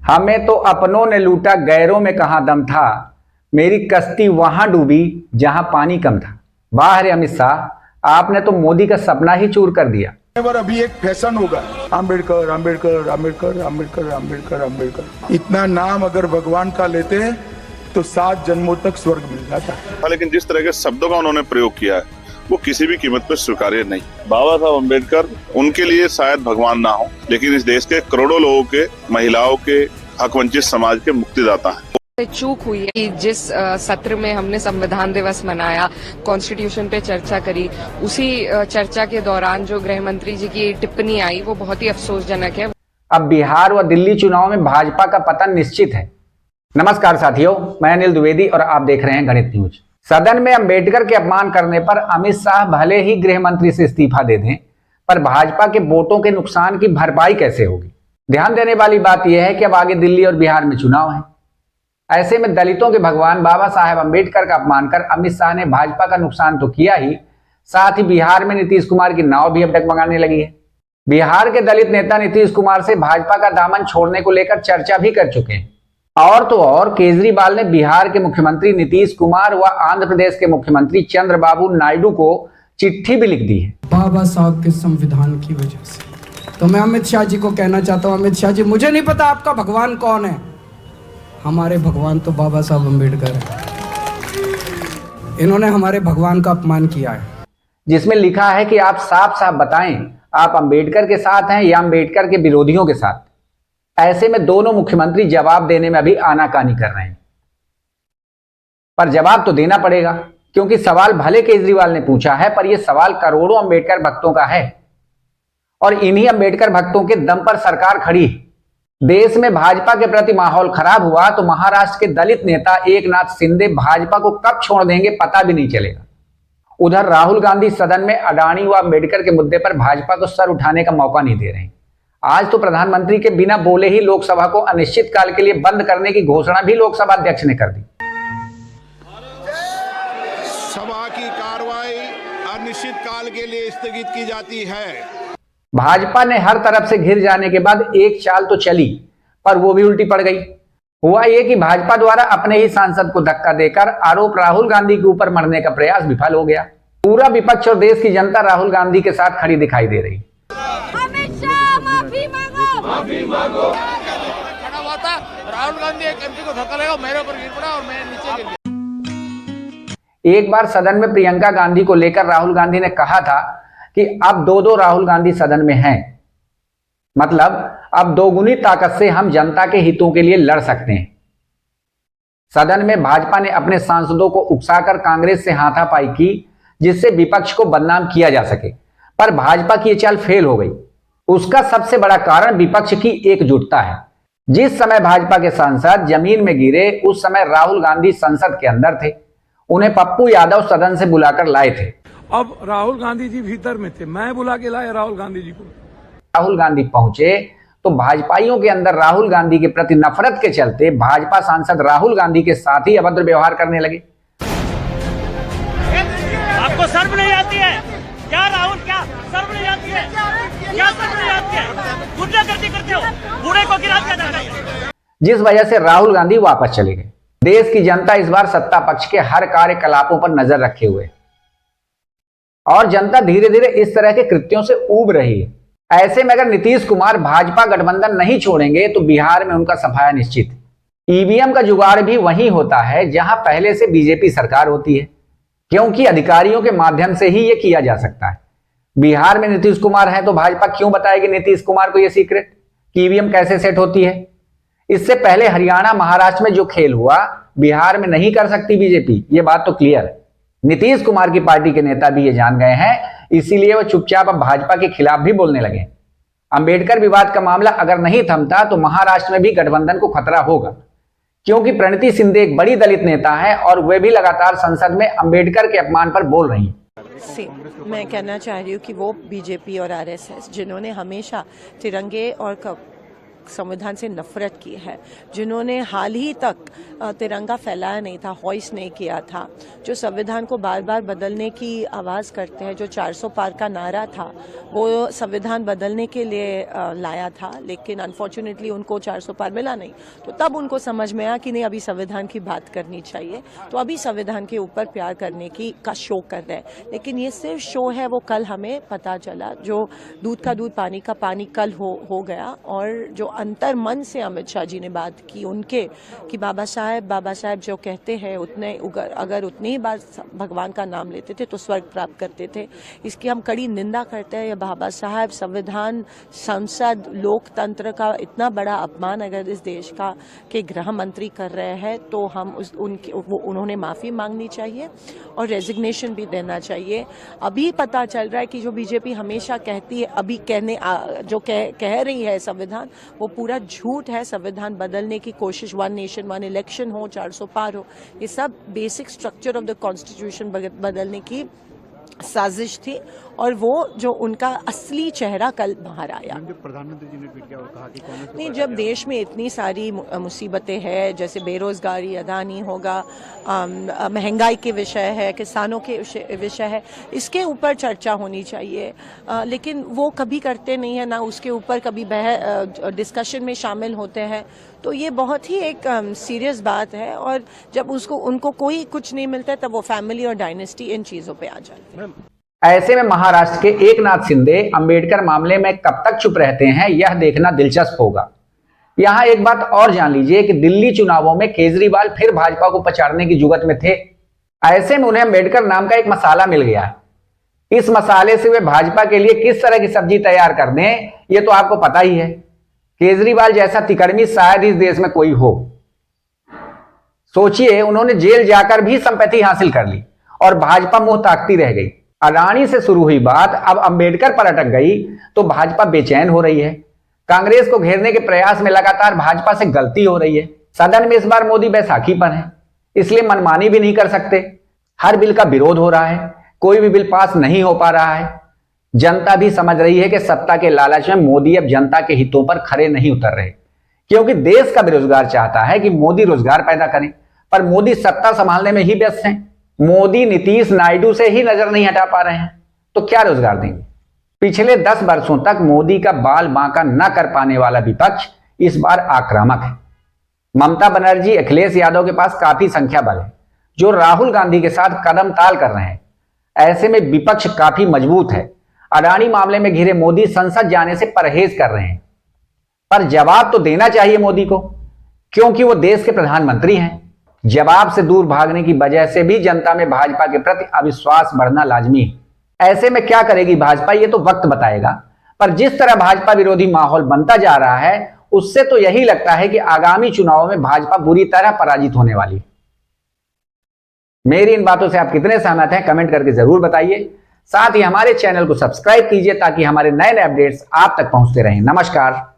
हमें तो अपनों ने लूटा, गैरों में कहाँ दम था। मेरी कश्ती वहां डूबी जहां पानी कम था। वाह रे अमित शाह, आपने तो मोदी का सपना ही चूर कर दिया। अभी एक फैशन होगा, आम्बेडकर आम्बेडकर आम्बेडकर आम्बेडकर आम्बेडकर आम्बेडकर। इतना नाम अगर भगवान का लेते हैं तो 7 जन्मों तक स्वर्ग मिल जाता है। लेकिन जिस तरह के शब्दों का उन्होंने प्रयोग किया है वो किसी भी कीमत पर स्वीकार्य नहीं। बाबा साहब अम्बेडकर उनके लिए शायद भगवान ना हो, लेकिन इस देश के करोड़ों लोगों के, महिलाओं के, हक वंचित समाज के मुक्तिदाता हैं। चूक हुई है कि जिस सत्र में हमने संविधान दिवस मनाया, कॉन्स्टिट्यूशन पे चर्चा करी, उसी चर्चा के दौरान जो गृह मंत्री जी की टिप्पणी आई वो बहुत ही अफसोसजनक है। अब बिहार व दिल्ली चुनाव में भाजपा का पतन निश्चित है। नमस्कार साथियों, मैं अनिल द्विवेदी और आप देख रहे हैं गणित न्यूज। सदन में अंबेडकर के अपमान करने पर अमित शाह भले ही गृह मंत्री से इस्तीफा दे दें, पर भाजपा के वोटों के नुकसान की भरपाई कैसे होगी। ध्यान देने वाली बात यह है कि अब आगे दिल्ली और बिहार में चुनाव है। ऐसे में दलितों के भगवान बाबा साहेब अंबेडकर का अपमान कर अमित शाह ने भाजपा का नुकसान तो किया ही, साथ ही बिहार में नीतीश कुमार की नाव भी अब डगमगाने लगी है। बिहार के दलित नेता नीतीश कुमार से भाजपा का दामन छोड़ने को लेकर चर्चा भी कर चुके हैं। और तो और केजरीवाल ने बिहार के मुख्यमंत्री नीतीश कुमार व आंध्र प्रदेश के मुख्यमंत्री चंद्रबाबू नायडू को चिट्ठी भी लिख दी है। बाबा साहब के संविधान की वजह से तो मैं अमित शाह जी को कहना चाहता हूँ, अमित शाह जी, मुझे नहीं पता आपका भगवान कौन है, हमारे भगवान तो बाबा साहब अम्बेडकर है। इन्होंने हमारे भगवान का अपमान किया है, जिसमें लिखा है कि आप साफ साफ बताएं, आप अंबेडकर के साथ हैं या अंबेडकर के विरोधियों के साथ। ऐसे में दोनों मुख्यमंत्री जवाब देने में अभी आनाकानी कर रहे हैं, पर जवाब तो देना पड़ेगा, क्योंकि सवाल भले केजरीवाल ने पूछा है, पर यह सवाल करोड़ों अंबेडकर भक्तों का है और इन्हीं अंबेडकर भक्तों के दम पर सरकार खड़ी है। देश में भाजपा के प्रति माहौल खराब हुआ तो महाराष्ट्र के दलित नेता एकनाथ शिंदे भाजपा को कब छोड़ देंगे पता भी नहीं चलेगा। उधर राहुल गांधी सदन में अडानी व अंबेडकर के मुद्दे पर भाजपा को सर उठाने का मौका नहीं दे रहे हैं। आज तो प्रधानमंत्री के बिना बोले ही लोकसभा को अनिश्चित काल के लिए बंद करने की घोषणा भी लोकसभा अध्यक्ष ने कर दी। सभा की कार्रवाई अनिश्चित काल के लिए स्थगित की जाती है। भाजपा ने हर तरफ से घिर जाने के बाद एक चाल तो चली, पर वो भी उल्टी पड़ गई। हुआ ये कि भाजपा द्वारा अपने ही सांसद को धक्का देकर आरोप राहुल गांधी के ऊपर मढ़ने का प्रयास विफल हो गया। पूरा विपक्ष और देश की जनता राहुल गांधी के साथ खड़ी दिखाई दे रही। माफी मांगो। खड़ा हुआ था, राहुल गांधी एक एमपी को धक्का लगा, मेरे ऊपर गिर पड़ा और मैं नीचे गिर गया। एक बार सदन में प्रियंका गांधी को लेकर राहुल गांधी ने कहा था कि अब दो राहुल गांधी सदन में हैं, मतलब अब दोगुनी ताकत से हम जनता के हितों के लिए लड़ सकते हैं। सदन में भाजपा ने अपने सांसदों को उकसाकर कांग्रेस से हाथापाई की, जिससे विपक्ष को बदनाम किया जा सके, पर भाजपा की यह चाल फेल हो गई। उसका सबसे बड़ा कारण विपक्ष की एकजुटता है। जिस समय भाजपा के सांसद जमीन में गिरे, उस समय राहुल गांधी संसद के अंदर थे। उन्हें पप्पू यादव सदन से बुलाकर लाए थे। अब राहुल गांधी जी भीतर में थे, मैं बुला के लाया राहुल गांधी जी को। राहुल गांधी पहुंचे तो भाजपाइयों के अंदर राहुल गांधी के प्रति नफरत के चलते भाजपा सांसद राहुल गांधी के साथ ही अभद्र व्यवहार करने लगे। आपको शर्म नहीं आती है क्या राहुल? क्या शर्म नहीं आती है? क्या शर्म नहीं आती है? गुंडागर्दी करते हो, बूढ़े को गिरा दिया जा रहा है। जिस वजह से राहुल गांधी वापस चले गए। देश की जनता इस बार सत्ता पक्ष के हर कार्यकलापों पर नजर रखे हुए और जनता धीरे धीरे इस तरह के कृत्यों से ऊब रही है। ऐसे में अगर नीतीश कुमार भाजपा गठबंधन नहीं छोड़ेंगे तो बिहार में उनका सफाया निश्चित है। ईवीएम का जुगाड़ भी वहीं होता है जहां पहले से बीजेपी सरकार होती है, क्योंकि अधिकारियों के माध्यम से ही यह किया जा सकता है। बिहार में नीतीश कुमार है तो भाजपा क्यों बताएगी नीतीश कुमार को यह सीक्रेट कि ईवीएम कैसे सेट होती है। इससे पहले हरियाणा, महाराष्ट्र में जो खेल हुआ, बिहार में नहीं कर सकती बीजेपी, ये बात तो क्लियर है। नीतीश कुमार की पार्टी के नेता भी ये जान गए हैं, इसीलिए वो चुपचाप अब भाजपा के खिलाफ भी बोलने लगे। अंबेडकर विवाद का मामला अगर नहीं थमता तो महाराष्ट्र में भी गठबंधन को खतरा होगा, क्योंकि प्रणति शिंदे एक बड़ी दलित नेता है और वे भी लगातार संसद में अंबेडकर के अपमान पर बोल रही हैं। मैं कहना चाह रही हूँ कि वो बीजेपी और आरएसएस जिन्होंने हमेशा तिरंगे और संविधान से नफरत की है, जिन्होंने हाल ही तक तिरंगा फैलाया नहीं था, हॉइस्ट नहीं किया था, जो संविधान को बार बार बदलने की आवाज़ करते हैं, जो 400 पार का नारा था वो संविधान बदलने के लिए लाया था, लेकिन अनफॉर्चुनेटली उनको 400 पार मिला नहीं। तो तब उनको समझ में आया कि नहीं, अभी संविधान की बात करनी चाहिए, तो अभी संविधान के ऊपर प्यार करने का शो कर रहे हैं। लेकिन ये सिर्फ शो है, वो कल हमें पता चला, जो दूध का दूध पानी का पानी कल हो गया। और जो अंतर मन से अमित शाह जी ने बात की उनके, कि बाबा साहेब जो कहते हैं अगर उतनी ही बार भगवान का नाम लेते थे तो स्वर्ग प्राप्त करते थे, इसकी हम कड़ी निंदा करते हैं। बाबा साहब संविधान, संसद, लोकतंत्र का इतना बड़ा अपमान अगर इस देश का के गृह मंत्री कर रहे हैं तो हम उन्होंने माफ़ी मांगनी चाहिए और रेजिग्नेशन भी देना चाहिए। अभी पता चल रहा है कि जो बीजेपी हमेशा कहती है, अभी कह रही है संविधान, वो पूरा झूठ है। संविधान बदलने की कोशिश, 1 नेशन 1 इलेक्शन हो, 400 पार हो, ये सब basic structure of the constitution बदलने की साजिश थी। और वो जो उनका असली चेहरा कल बाहर आया। जो प्रधानमंत्री जी ने ट्वीट किया और कहा कि कांग्रेस नहीं, जब देश में इतनी सारी मुसीबतें हैं, जैसे बेरोजगारी, अदानी होगा, महंगाई के विषय है, किसानों के विषय है, इसके ऊपर चर्चा होनी चाहिए, लेकिन वो कभी करते नहीं है, ना उसके ऊपर कभी डिस्कशन में शामिल होते हैं। तो ये बहुत ही एक सीरियस बात है। और जब उनको कोई कुछ नहीं मिलता है, तब वो फैमिली और डायनेस्टी इन चीजों पे आ जाती है। ऐसे में महाराष्ट्र के एकनाथ शिंदे अंबेडकर मामले में कब तक चुप रहते हैं, यह देखना दिलचस्प होगा। यहां एक बात और जान लीजिए कि दिल्ली चुनावों में केजरीवाल फिर भाजपा को पछाड़ने की जुगत में थे। ऐसे में उन्हें अंबेडकर नाम का एक मसाला मिल गया। इस मसाले से वे भाजपा के लिए किस तरह की सब्जी तैयार कर दें, यह तो आपको पता ही है। केजरीवाल जैसा तिकड़मी शायद इस देश में कोई हो। सोचिए, उन्होंने जेल जाकर भी संपत्ति हासिल कर ली और भाजपा मुंह ताकती रह गई। अडानी से शुरू हुई बात अब अंबेडकर पर अटक गई तो भाजपा बेचैन हो रही है। कांग्रेस को घेरने के प्रयास में लगातार भाजपा से गलती हो रही है। सदन में इस बार मोदी बैसाखी पर है, इसलिए मनमानी भी नहीं कर सकते। हर बिल का विरोध हो रहा है, कोई भी बिल पास नहीं हो पा रहा है। जनता भी समझ रही है कि सत्ता के लालच में मोदी अब जनता के हितों पर खरे नहीं उतर रहे, क्योंकि देश का बेरोजगार चाहता है कि मोदी रोजगार पैदा करें, पर मोदी सत्ता संभालने में ही व्यस्त हैं। मोदी नीतीश नायडू से ही नजर नहीं हटा पा रहे हैं, तो क्या रोजगार देंगे। पिछले 10 वर्षों तक मोदी का बाल बांका न कर पाने वाला विपक्ष इस बार आक्रामक है। ममता बनर्जी, अखिलेश यादव के पास काफी संख्या बल है, जो राहुल गांधी के साथ कदम ताल कर रहे हैं। ऐसे में विपक्ष काफी मजबूत है। अडानी मामले में घिरे मोदी संसद जाने से परहेज कर रहे हैं, पर जवाब तो देना चाहिए मोदी को, क्योंकि वो देश के प्रधानमंत्री हैं। जवाब से दूर भागने की वजह से भी जनता में भाजपा के प्रति अविश्वास बढ़ना लाजमी है। ऐसे में क्या करेगी भाजपा, ये तो वक्त बताएगा। पर जिस तरह भाजपा विरोधी माहौल बनता जा रहा है, उससे तो यही लगता है कि आगामी चुनावों में भाजपा बुरी तरह पराजित होने वाली है। मेरी इन बातों से आप कितने सहमत हैं, कमेंट करके जरूर बताइए। साथ ही हमारे चैनल को सब्सक्राइब कीजिए ताकि हमारे नए अपडेट्स आप तक पहुंचते रहें। नमस्कार।